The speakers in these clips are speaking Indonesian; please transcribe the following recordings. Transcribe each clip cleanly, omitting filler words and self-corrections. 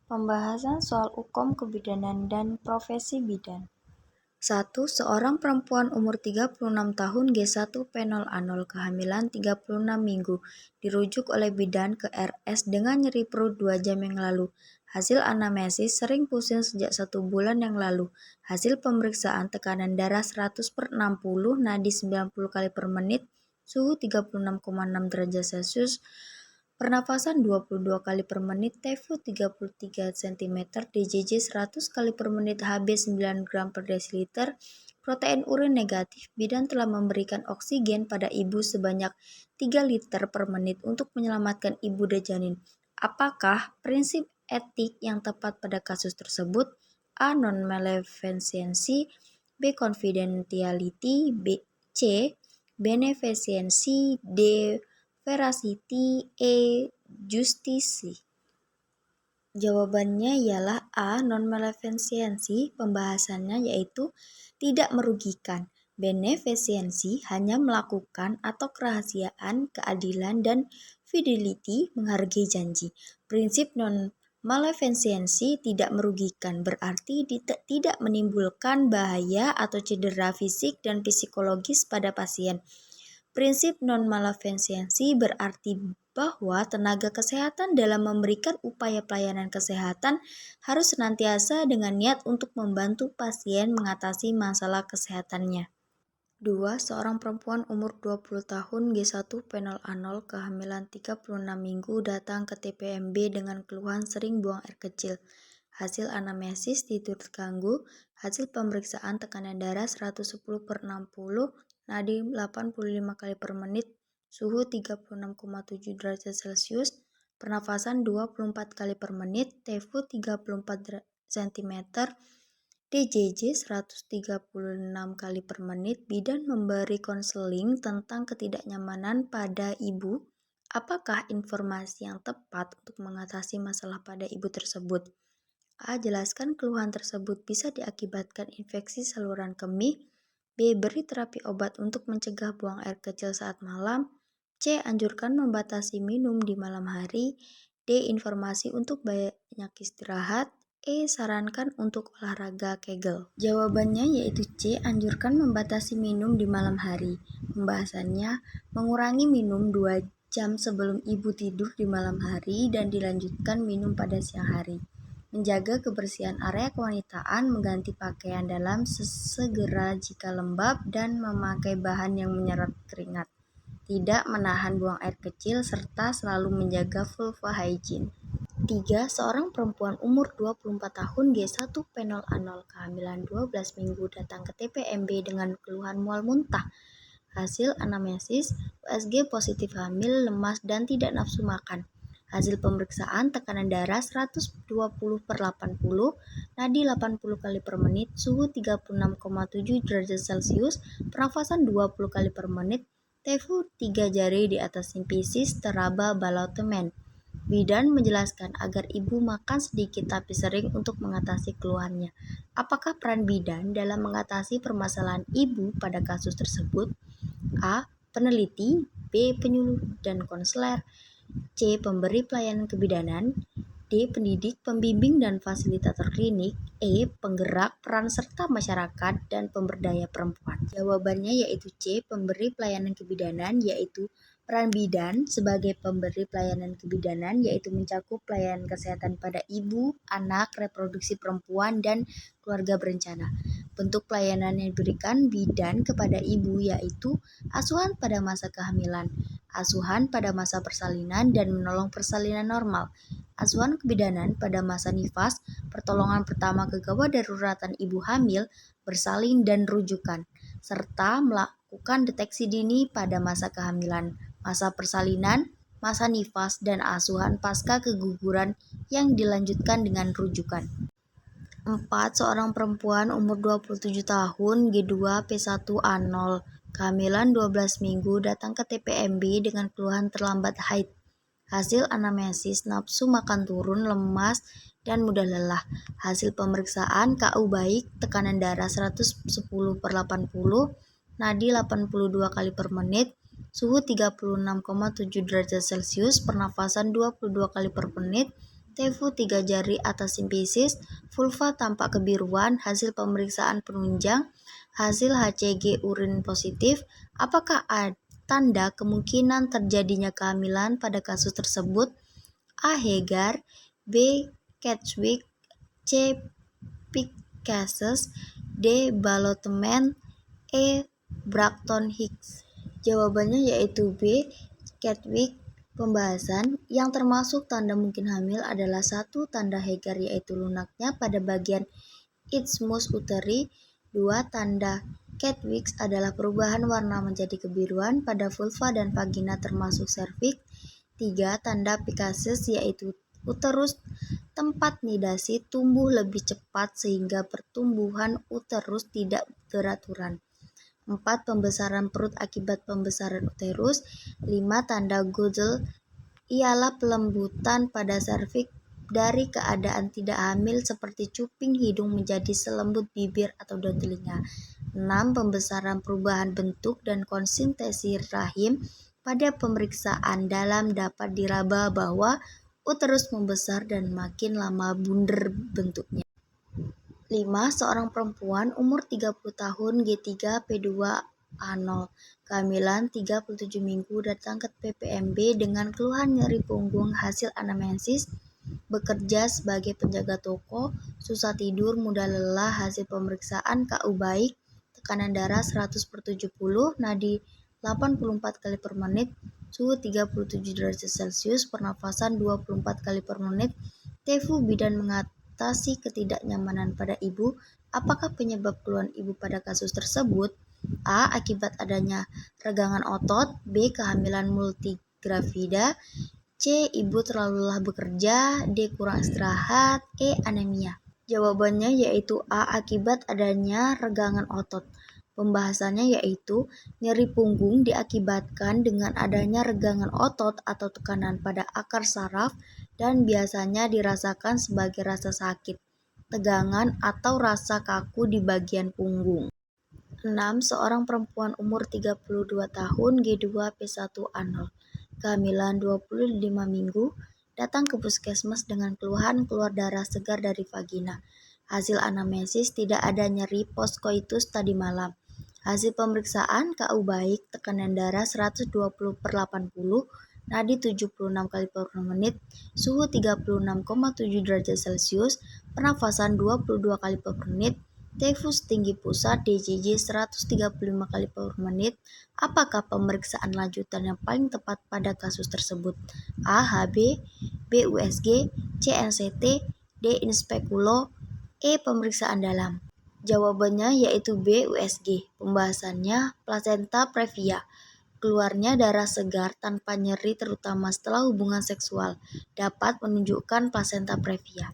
Pembahasan soal hukum kebidanan dan profesi bidan. 1. Seorang perempuan umur 36 tahun G1 P0A0 kehamilan 36 minggu dirujuk oleh bidan ke RS dengan nyeri perut 2 jam yang lalu. Hasil anamnesis sering pusing sejak 1 bulan yang lalu. Hasil pemeriksaan tekanan darah 100/60, nadi 90 kali per menit, suhu 36,6 derajat Celcius, pernafasan 22 kali per menit, TEFU 33 cm, DJJ 100 kali per menit, HB 9 gram per desiliter, protein urin negatif. Bidan telah memberikan oksigen pada ibu sebanyak 3 liter per menit untuk menyelamatkan ibu dan janin. Apakah prinsip etik yang tepat pada kasus tersebut? A. Non-malevolence, B. Confidentiality, C. Beneficence, D. Veracity, E. Justice. Jawabannya ialah A. Non-malevolence. Pembahasannya yaitu tidak merugikan. Beneficence hanya melakukan atau kerahasiaan, keadilan, dan fidelity menghargai janji. Prinsip non-malevolence tidak merugikan berarti tidak menimbulkan bahaya atau cedera fisik dan psikologis pada pasien. Prinsip non-malevolence berarti bahwa tenaga kesehatan dalam memberikan upaya pelayanan kesehatan harus senantiasa dengan niat untuk membantu pasien mengatasi masalah kesehatannya. 2. Seorang perempuan umur 20 tahun G1 P0A0 kehamilan 36 minggu datang ke TPMB dengan keluhan sering buang air kecil. Hasil anamnesis tidur terganggu, hasil pemeriksaan tekanan darah 110/60, nadi 85 kali per menit, suhu 36,7 derajat Celcius, pernafasan 24 kali per menit, TEFU 34 cm, DJJ 136 kali per menit. Bidan memberi konseling tentang ketidaknyamanan pada ibu. Apakah informasi yang tepat untuk mengatasi masalah pada ibu tersebut? A. Jelaskan keluhan tersebut bisa diakibatkan infeksi saluran kemih. B. Beri terapi obat untuk mencegah buang air kecil saat malam. C. Anjurkan membatasi minum di malam hari. D. Informasi untuk banyak istirahat. E. Sarankan untuk olahraga Kegel. Jawabannya yaitu C. Anjurkan membatasi minum di malam hari. Pembahasannya mengurangi minum 2 jam sebelum ibu tidur di malam hari dan dilanjutkan minum pada siang hari. Menjaga kebersihan area kewanitaan, mengganti pakaian dalam segera jika lembab, dan memakai bahan yang menyerap keringat. Tidak menahan buang air kecil, serta selalu menjaga vulva hygiene. 3. Seorang perempuan umur 24 tahun G1 P0A0 kehamilan 12 minggu datang ke TPMB dengan keluhan mual muntah. Hasil anamnesis, USG positif hamil, lemas, dan tidak nafsu makan. Hasil pemeriksaan tekanan darah 120/80, nadi 80 kali per menit, suhu 36,7 derajat Celcius, pernafasan 20 kali per menit, TEFU 3 jari di atas simpisis teraba balotemen. Bidan menjelaskan agar ibu makan sedikit tapi sering untuk mengatasi keluhannya. Apakah peran bidan dalam mengatasi permasalahan ibu pada kasus tersebut? A. Peneliti, B. Penyuluh dan konselor, C. Pemberi pelayanan kebidanan, D. Pendidik, pembimbing, dan fasilitator klinik, E. Penggerak peran serta masyarakat dan pemberdaya perempuan. Jawabannya yaitu C. Pemberi pelayanan kebidanan, yaitu peran bidan sebagai pemberi pelayanan kebidanan yaitu mencakup pelayanan kesehatan pada ibu, anak, reproduksi perempuan, dan keluarga berencana. Bentuk pelayanan yang diberikan bidan kepada ibu yaitu asuhan pada masa kehamilan, asuhan pada masa persalinan dan menolong persalinan normal, asuhan kebidanan pada masa nifas, pertolongan pertama kegawat daruratan ibu hamil, bersalin, dan rujukan, serta melakukan deteksi dini pada masa kehamilan, masa persalinan, masa nifas, dan asuhan pasca keguguran yang dilanjutkan dengan rujukan. 4. Seorang perempuan umur 27 tahun G2 P1A0 kehamilan 12 minggu datang ke TPMB dengan keluhan terlambat haid. Hasil anamnesis nafsu makan turun, lemas, dan mudah lelah. Hasil pemeriksaan KU baik, tekanan darah 110/80, nadi 82 kali per menit, suhu 36,7 derajat Celcius, pernafasan 22 kali per menit, Tefu 3 jari atas simpisis, vulva tampak kebiruan, hasil pemeriksaan penunjang, hasil HCG urin positif. Apakah ada tanda kemungkinan terjadinya kehamilan pada kasus tersebut? A. Hegar, B. Catchwick, C. Pick cases, D. Ballottement, E. Bracton Hicks. Jawabannya yaitu B. Catchwick. Pembahasan yang termasuk tanda mungkin hamil adalah 1. Tanda Hegar yaitu lunaknya pada bagian isthmus uteri. 2. Tanda Catchwick adalah perubahan warna menjadi kebiruan pada vulva dan vagina termasuk serviks. 3. Tanda Picases yaitu uterus tempat nidasi tumbuh lebih cepat sehingga pertumbuhan uterus tidak beraturan. 4. Pembesaran perut akibat pembesaran uterus. 5. Tanda Gödel ialah pelembutan pada serviks dari keadaan tidak hamil seperti cuping hidung menjadi selembut bibir atau daun telinga. 6. Pembesaran perubahan bentuk dan konsistensi rahim. Pada pemeriksaan dalam dapat diraba bahwa uterus membesar dan makin lama bunder bentuknya. 5. Seorang perempuan umur 30 tahun G3P2A0, kehamilan 37 minggu, datang ke PPMB dengan keluhan nyeri punggung hasil anamnesis, bekerja sebagai penjaga toko, susah tidur, mudah lelah, hasil pemeriksaan KU baik, tekanan darah 100/70, nadi 84 kali per menit, suhu 37 derajat Celcius, pernafasan 24 kali per menit. Tefu bidan mengatasi ketidaknyamanan pada ibu. Apakah penyebab keluhan ibu pada kasus tersebut? A. Akibat adanya regangan otot. B. Kehamilan multigravida. C. Ibu terlalu lelah bekerja. D. Kurang istirahat. E. Anemia. Jawabannya yaitu A. Akibat adanya regangan otot. Pembahasannya yaitu nyeri punggung diakibatkan dengan adanya regangan otot atau tekanan pada akar saraf dan biasanya dirasakan sebagai rasa sakit, tegangan, atau rasa kaku di bagian punggung. 6. Seorang perempuan umur 32 tahun G2P1A0, kehamilan 25 minggu, datang ke puskesmas dengan keluhan keluar darah segar dari vagina. Hasil anamnesis tidak ada nyeri postkoitus tadi malam. Hasil pemeriksaan KU baik, tekanan darah 120/80, nadi 76 kali per menit, suhu 36,7 derajat Celcius, pernafasan 22 kali per menit, Tefus tinggi pusat DJJ 135 kali per menit. Apakah pemeriksaan lanjutan yang paling tepat pada kasus tersebut? A. HB, B. USG, C. NCT, D. Inspekulo, E. Pemeriksaan dalam. Jawabannya yaitu B. USG. Pembahasannya plasenta previa. Keluarnya darah segar tanpa nyeri terutama setelah hubungan seksual dapat menunjukkan plasenta previa.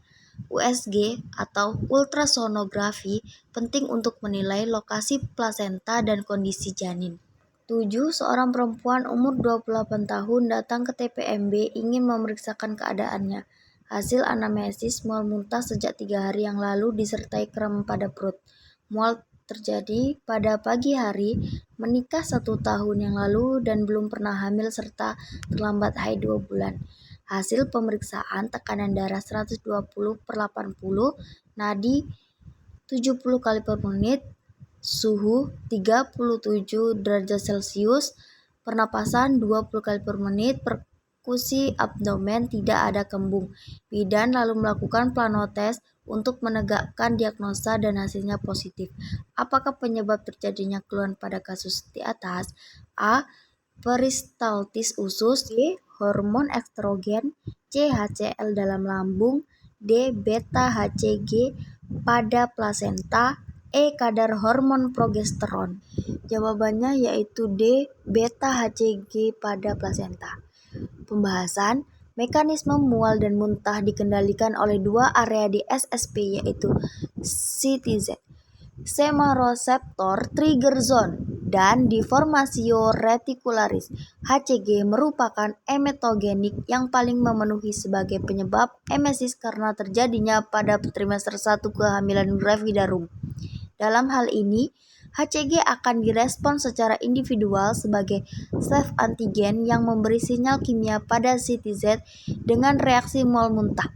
USG atau ultrasonografi penting untuk menilai lokasi plasenta dan kondisi janin. 7. Seorang perempuan umur 28 tahun datang ke TPMB ingin memeriksakan keadaannya. Hasil anamnesis mual muntah sejak 3 hari yang lalu disertai kram pada perut. Mual terjadi pada pagi hari, menikah 1 tahun yang lalu dan belum pernah hamil serta terlambat haid 2 bulan. Hasil pemeriksaan tekanan darah 120/80, nadi 70 kali per menit, suhu 37 derajat Celcius, pernapasan 20 kali per menit, perkusi abdomen, tidak ada kembung. Bidan lalu melakukan planotes untuk menegakkan diagnosa dan hasilnya positif. Apakah penyebab terjadinya keluhan pada kasus di atas? A. Peristaltis usus. B. Hormon estrogen. C. HCl dalam lambung. D. Beta HCG pada plasenta. E. Kadar hormon progesteron. Jawabannya yaitu D. Beta HCG pada plasenta. Pembahasan mekanisme mual dan muntah dikendalikan oleh 2 area di SSP yaitu CTZ, chemoreceptor trigger zone, dan deformatio reticularis. HCG merupakan emetogenik yang paling memenuhi sebagai penyebab emesis karena terjadinya pada trimester 1 kehamilan gravidarum. Dalam hal ini, HCG akan direspon secara individual sebagai self antigen yang memberi sinyal kimia pada CTZ dengan reaksi mual muntah.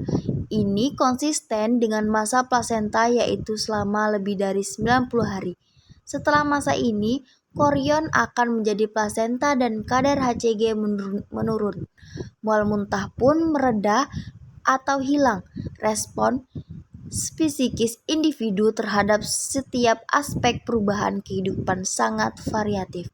Ini konsisten dengan masa plasenta yaitu selama lebih dari 90 hari. Setelah masa ini, korion akan menjadi plasenta dan kadar HCG menurun. Mual muntah pun mereda atau hilang. Respon psikis individu terhadap setiap aspek perubahan kehidupan sangat variatif.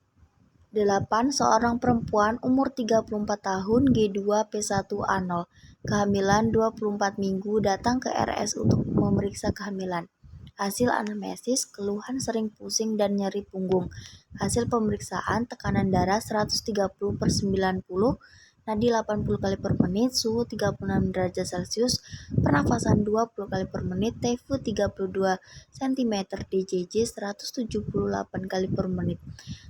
8. Seorang perempuan umur 34 tahun G2P1A0, kehamilan 24 minggu datang ke RS untuk memeriksa kehamilan. Hasil anamnesis, keluhan sering pusing dan nyeri punggung. Hasil pemeriksaan, tekanan darah 130/90, nadi 80 kali per menit, suhu 36 derajat Celcius, pernafasan 20 kali per menit, TIFU 32 cm, DJJ 178 kali per menit.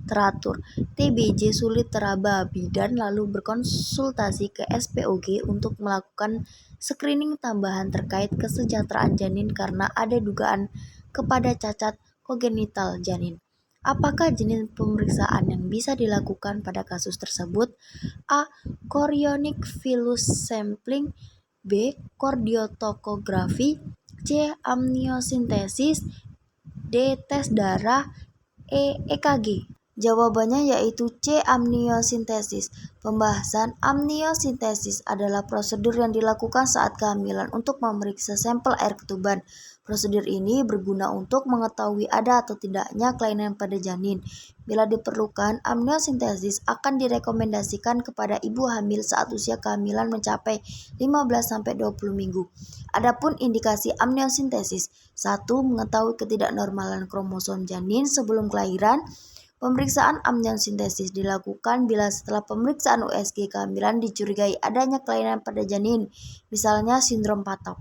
Teratur, TBJ sulit teraba bidan lalu berkonsultasi ke SPOG untuk melakukan screening tambahan terkait kesejahteraan janin karena ada dugaan kepada cacat kongenital janin. Apakah jenis pemeriksaan yang bisa dilakukan pada kasus tersebut? A. Chorionic villus sampling, B. Kardiotokografi, C. Amniosintesis, D. Tes darah, E. EKG. Jawabannya yaitu C. Amniosintesis. Pembahasan amniosintesis adalah prosedur yang dilakukan saat kehamilan untuk memeriksa sampel air ketuban. Prosedur ini berguna untuk mengetahui ada atau tidaknya kelainan pada janin. Bila diperlukan, amniosintesis akan direkomendasikan kepada ibu hamil saat usia kehamilan mencapai 15-20 minggu. Adapun indikasi amniosintesis: 1. Mengetahui ketidaknormalan kromosom janin sebelum kelahiran. Pemeriksaan amniosintesis dilakukan bila setelah pemeriksaan USG kehamilan dicurigai adanya kelainan pada janin, misalnya sindrom Patau.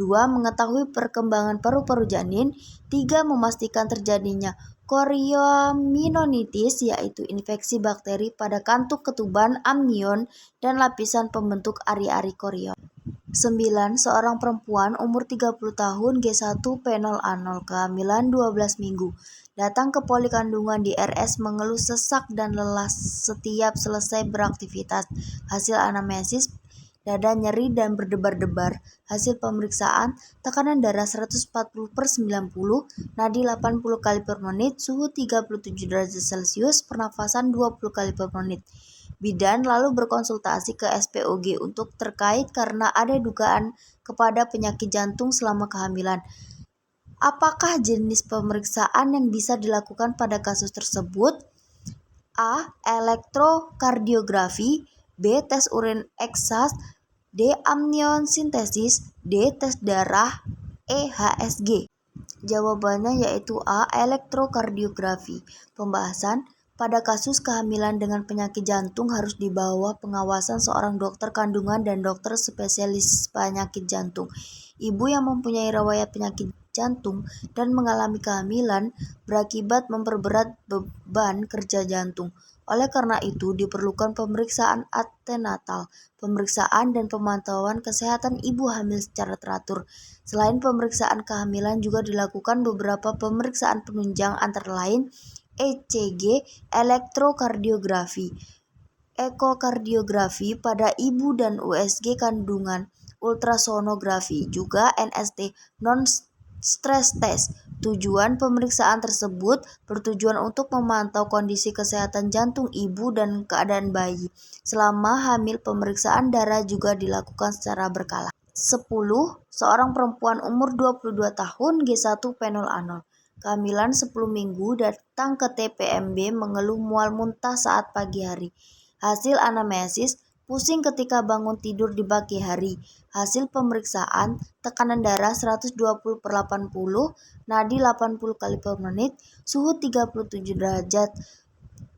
2. Mengetahui perkembangan paru-paru janin. 3. Memastikan terjadinya chorioamnionitis, yaitu infeksi bakteri pada kantuk ketuban amnion dan lapisan pembentuk ari-ari chorion. 9. Seorang perempuan umur 30 tahun G1P0A0, kehamilan 12 minggu, datang ke poli kandungan di RS mengeluh sesak dan lelah setiap selesai beraktivitas. Hasil anamnesis, dada nyeri dan berdebar-debar. Hasil pemeriksaan, tekanan darah 140/90, nadi 80 kali per menit, suhu 37 derajat Celcius, pernafasan 20 kali per menit. Bidan lalu berkonsultasi ke SPOG untuk terkait karena ada dugaan kepada penyakit jantung selama kehamilan. Apakah jenis pemeriksaan yang bisa dilakukan pada kasus tersebut? A. Elektrokardiografi, B. Tes urin eksas, D. Amniosintesis, D. Tes darah, E. HSG. Jawabannya yaitu A. Elektrokardiografi. Pembahasan: pada kasus kehamilan dengan penyakit jantung harus di bawah pengawasan seorang dokter kandungan dan dokter spesialis penyakit jantung. Ibu yang mempunyai riwayat penyakit jantung dan mengalami kehamilan berakibat memperberat beban kerja jantung. Oleh karena itu, diperlukan pemeriksaan antenatal, pemeriksaan dan pemantauan kesehatan ibu hamil secara teratur. Selain pemeriksaan kehamilan, juga dilakukan beberapa pemeriksaan penunjang antara lain ECG, elektrokardiografi, ekokardiografi pada ibu dan USG kandungan, ultrasonografi, juga NST non-stress test. Tujuan pemeriksaan tersebut bertujuan untuk memantau kondisi kesehatan jantung ibu dan keadaan bayi. Selama hamil, pemeriksaan darah juga dilakukan secara berkala. 10. Seorang perempuan umur 22 tahun G1P0A0, kehamilan 10 minggu, datang ke TPMB mengeluh mual muntah saat pagi hari. Hasil anamnesis, pusing ketika bangun tidur di pagi hari. Hasil pemeriksaan, tekanan darah 120/80, nadi 80 kali per menit, suhu 37 derajat,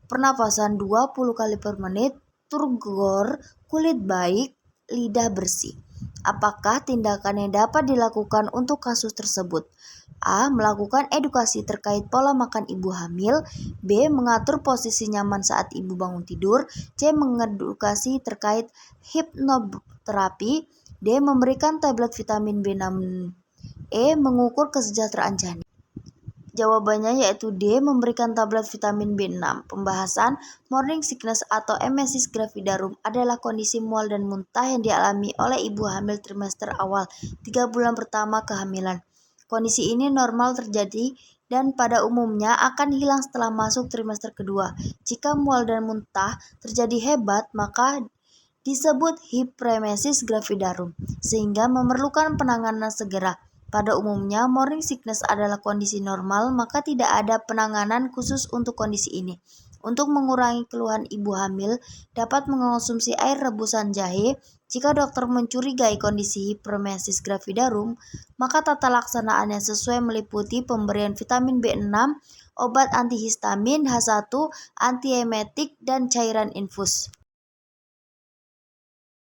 pernafasan 20 kali per menit, turgor, kulit baik, lidah bersih. Apakah tindakan yang dapat dilakukan untuk kasus tersebut? A. Melakukan edukasi terkait pola makan ibu hamil. B. Mengatur posisi nyaman saat ibu bangun tidur. C. Mengedukasi terkait hipnoterapi. D. Memberikan tablet vitamin B6. E. Mengukur kesejahteraan janin. Jawabannya yaitu D, memberikan tablet vitamin B6. Pembahasan morning sickness atau emesis gravidarum adalah kondisi mual dan muntah yang dialami oleh ibu hamil trimester awal 3 bulan pertama kehamilan. Kondisi ini normal terjadi dan pada umumnya akan hilang setelah masuk trimester kedua. Jika mual dan muntah terjadi hebat, maka disebut hiperemesis gravidarum, sehingga memerlukan penanganan segera. Pada umumnya, morning sickness adalah kondisi normal, maka tidak ada penanganan khusus untuk kondisi ini. Untuk mengurangi keluhan ibu hamil, dapat mengonsumsi air rebusan jahe. Jika dokter mencurigai kondisi hiperemesis gravidarum, maka tata laksanaan yang sesuai meliputi pemberian vitamin B6, obat antihistamin, H1, antiemetik, dan cairan infus.